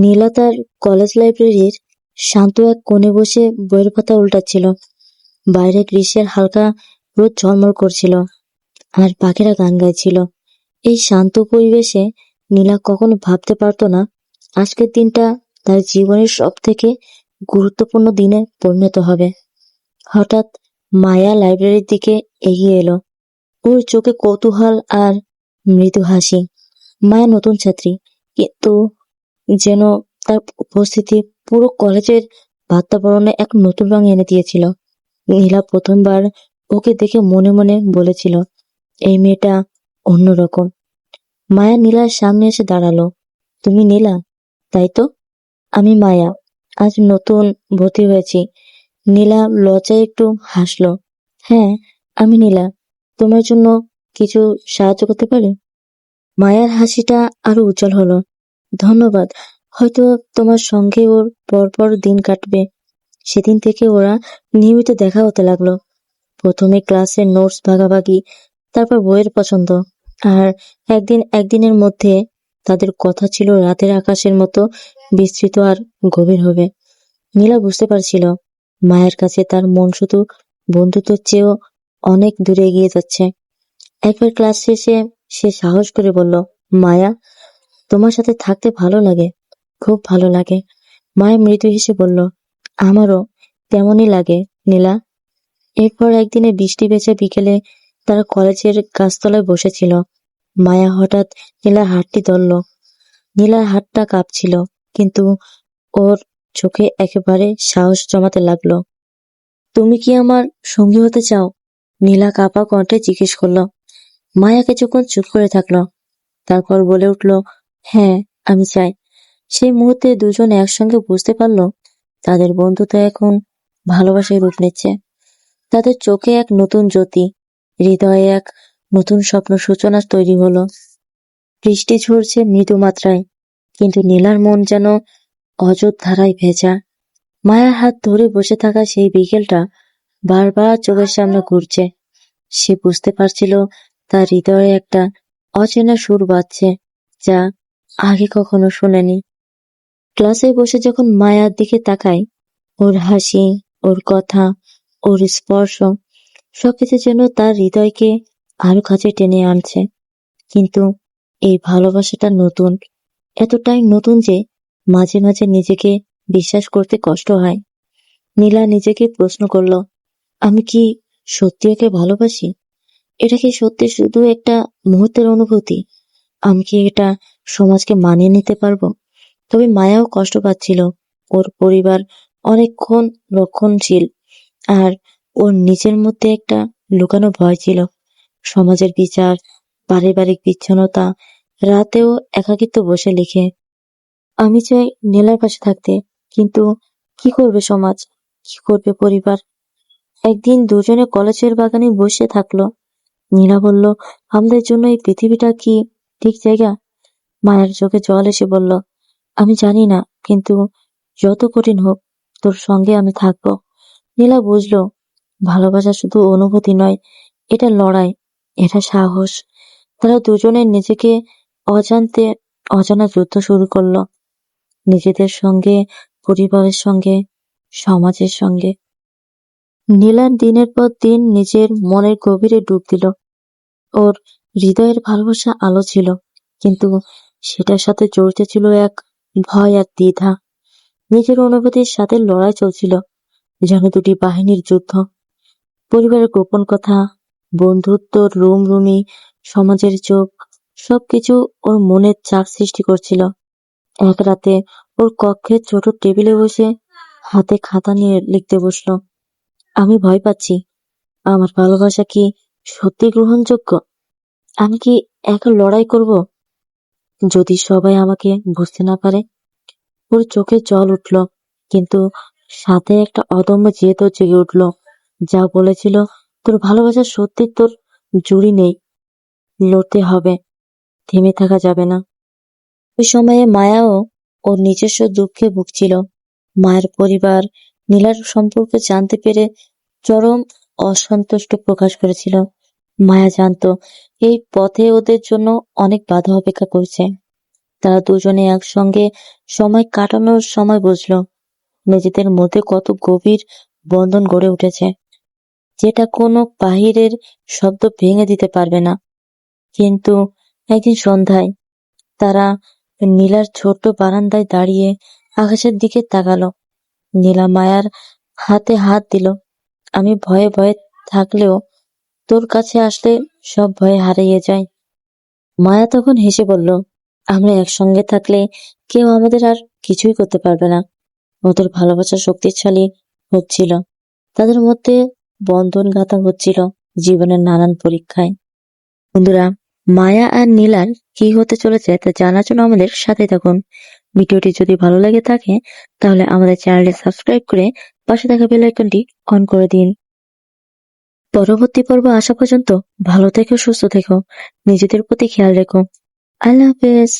নীলা তার কলেজ লাইব্রেরির শান্ত এক কোণে বসে বইয়ের পাতা উল্টাচ্ছিল। বাইরে গ্রীষ্মের হালকা রোদ ঝলমল করছিল, আর পাখিরা গান গাইছিল। এই শান্ত পরিবেশে নীলা কখনো ভাবতে পারতো না আজকের দিনটা তার জীবনের সব থেকে গুরুত্বপূর্ণ দিনে পরিণত হবে। হঠাৎ মায়া লাইব্রেরির দিকে এগিয়ে এলো। ওর চোখে কৌতূহল আর মৃদু হাসি। মায়া নতুন ছাত্রী, কিন্তু যেন তার উপস্থিতি পুরো কলেজের বাতাবরণে এক নতুন রং এনে দিয়েছিল। নীলা প্রথমবার ওকে দেখে মনে মনে বলেছিল, এই মেয়েটা অন্যরকম। মায়া নীলার সামনে এসে দাঁড়ালো। তুমি নীলা, তাই তো? আমি মায়া, আজ নতুন ভর্তি হয়েছি। নীলা লজ্জায় একটু হাসলো। হ্যাঁ, আমি নীলা। তোমার জন্য কিছু সাহায্য করতে পারি? মায়ার হাসিটা আরো উজ্জ্বল হলো। ধন্যবাদ। হয়তো তোমার সঙ্গে ওর পরপর দিন কাটবে। সেদিন থেকে ওরা নিয়মিত দেখা হতে লাগলো। প্রথমে ক্লাসের নোটস ভাগাভাগি, তারপর বইয়ের পছন্দ, আর একদিনের মধ্যে তাদের কথা ছিল রাতের আকাশের মতো বিস্তৃত আর গভীর হবে। নীলা বুঝতে পারছিল মায়ের কাছে তার মন শুধু বন্ধুত্বের চেয়েও অনেক দূরে এগিয়ে যাচ্ছে। একবার ক্লাস শেষে সে সাহস করে বলল, মায়া, তোমার সাথে থাকতে ভালো লাগে, খুব ভালো লাগে। মায়া মৃদু হেসে বলল, আমারও তেমনই লাগে নীলা। এরপর একদিনে বৃষ্টি ভেজা বিকেলে তারা কলেজের গাছতলায় বসেছিল। মায়া হঠাৎ নীলার হাতটি ধরল। নীলার হাতটা কাঁপছিল, কিন্তু ওর চোখে একেবারে সাহস জমাতে লাগলো। তুমি কি আমার সঙ্গী হতে চাও? নীলা কাঁপা কণ্ঠে জিজ্ঞেস করলো। মায়া কিছুক্ষণ চুপ করে থাকলো, তারপর বলে উঠল, হ্যাঁ, আমি চাই। সেই মুহূর্তে দুজন একসঙ্গে বুঝতে পারলো তাদের বন্ধুত্ব এখন ভালোবাসায় রূপ নিচ্ছে। তাদের চোখে এক নতুন জ্যোতি, হৃদয়ে এক নতুন স্বপ্ন সূচনা তৈরি হলো। বৃষ্টি ঝরছে মৃদু মাত্রায়, কিন্তু নীলার মন যেন অঝোর ধারায় ভেজা। মায়ার হাত ধরে বসে থাকা সেই বিকেলটা বারবার চোখের সামনে ঘুরছে। সে বুঝতে পারছিল তার হৃদয়ে একটা অচেনা সুর বাজছে, যা আগে কখনো শোনেনি। ক্লাসে বসে যখন মায়ার দিকে তাকায়, ওর হাসি, ওর কথা, ওর স্পর্শ সবকিছু যেন তার হৃদয়কে আরো কাছে টেনে আনছে। কিন্তু এই ভালোবাসাটা নতুন, এতটাই নতুন যে মাঝে মাঝে নিজেকে বিশ্বাস করতে কষ্ট হয়। নীলা নিজেকে প্রশ্ন করলো, আমি কি সত্যি ওকে ভালোবাসি? এটা কি সত্যি শুধু একটা মুহূর্তের অনুভূতি? আমি কি এটা সমাজকে মানিয়ে নিতে পারবো? তবে মায়াও কষ্ট পাচ্ছিল। ওর পরিবার অনেকক্ষণ রক্ষণশীল, আর ওর নিজের মধ্যে একটা লুকানো ভয় ছিল। সমাজের বিচার, পারিবারিক বিচ্ছিন্নতা, রাতেও একাকিত্ব বসে লিখে। আমি চাই নীলার পাশে থাকতে, কিন্তু কি করবে সমাজ, কি করবে পরিবার? একদিন দুজনে কলেজের বাগানে বসে থাকলো। নীলা বলল, আমাদের জন্য এই পৃথিবীটা কি ঠিক জায়গা? মায়ের চোখে জল এসে বলল, আমি জানি না, কিন্তু যত কঠিন হোক তোর সঙ্গে আমি থাকবো। নীলা বুঝলো ভালোবাসা শুধু অনুভূতি নয়, এটা লড়াই, এটা সাহস। তারা দুজনে নিজেকে অজান্তে অজানা যুদ্ধ শুরু করলো, নিজেদের সঙ্গে, পরিবারের সঙ্গে, সমাজের সঙ্গে। নীলা দিনের পর দিন নিজের মনের গভীরে ডুব দিল। ওর হৃদয়ের ভালোবাসা আলো ছিল, কিন্তু সেটার সাথে জড়িত ছিল এক ভয় আর দ্বিধা। নিজের অনুভূতির সাথে লড়াই চলছিল, যেন দুটি বাহিনীর যুদ্ধ। পরিবারের গোপন কথা, বন্ধুত্ব, রুমরুমি, সমাজের চোখ, সবকিছু ওর মনের চাপ সৃষ্টি করছিল। এক রাতে ওর কক্ষের ছোট টেবিলে বসে হাতে খাতা নিয়ে লিখতে বসলো, আমি ভয় পাচ্ছি। আমার ভালোবাসা কি সত্যি গ্রহণযোগ্য? আমি কি একা লড়াই করব যদি সবাই আমাকে বুঝতে না পারে? ওর চোখে জল উঠল, কিন্তু সাথে একটা অদম্য জেদও জেগে উঠল, যা বলেছিল, তোর ভালোবাসা সত্যি, তোর জুড়ি নেই, লড়তে হবে, থেমে থাকা যাবে না। ওই সময়ে মায়াও ওর নিজস্ব দুঃখে ভুগছিল। মায়ের পরিবার নীলার সম্পর্কে জানতে পেরে চরম অসন্তুষ্ট প্রকাশ করেছিল। মায়া জানতো এই পথে ওদের জন্য অনেক বাধা অপেক্ষা করছে। তারা দুজনে একসঙ্গে সময় কাটানোর সময় বুঝলো নিজেদের মধ্যে কত গভীর বন্ধন গড়ে উঠেছে, যেটা কোনো বাহিরের শব্দ ভেঙে দিতে পারবে না। কিন্তু একদিন সন্ধ্যায় তারা নীলার ছোট্ট বারান্দায় দাঁড়িয়ে আকাশের দিকে তাকালো। নীলা মায়ার হাতে হাত দিল। আমি ভয়ে ভয়ে থাকলেও তোর কাছে আসলে সব ভয় হারিয়ে যায়। মায়া তখন হেসে বলল, আমরা একসঙ্গে থাকলে কেউ আমাদের আর কিছুই করতে পারবে না। ওদের ভালোবাসা শক্তিশালী হচ্ছিল, তাদের মধ্যে বন্ধন গাঁথা হচ্ছিল জীবনের নানান পরীক্ষায়। বন্ধুরা, মায়া আর নীলার কি হতে চলেছে তা জানার জন্য আমাদের সাথে থাকুন। ভিডিওটি যদি ভালো লেগে থাকে তাহলে আমাদের চ্যানেলটি সাবস্ক্রাইব করে পাশে থাকা বেল আইকনটি অন করে দিন। পরবর্তী পর্ব আসা পর্যন্ত ভালো থেকো, সুস্থ থেকো, নিজেদের প্রতি খেয়াল রেখো। আল্লাহ হাফেজ।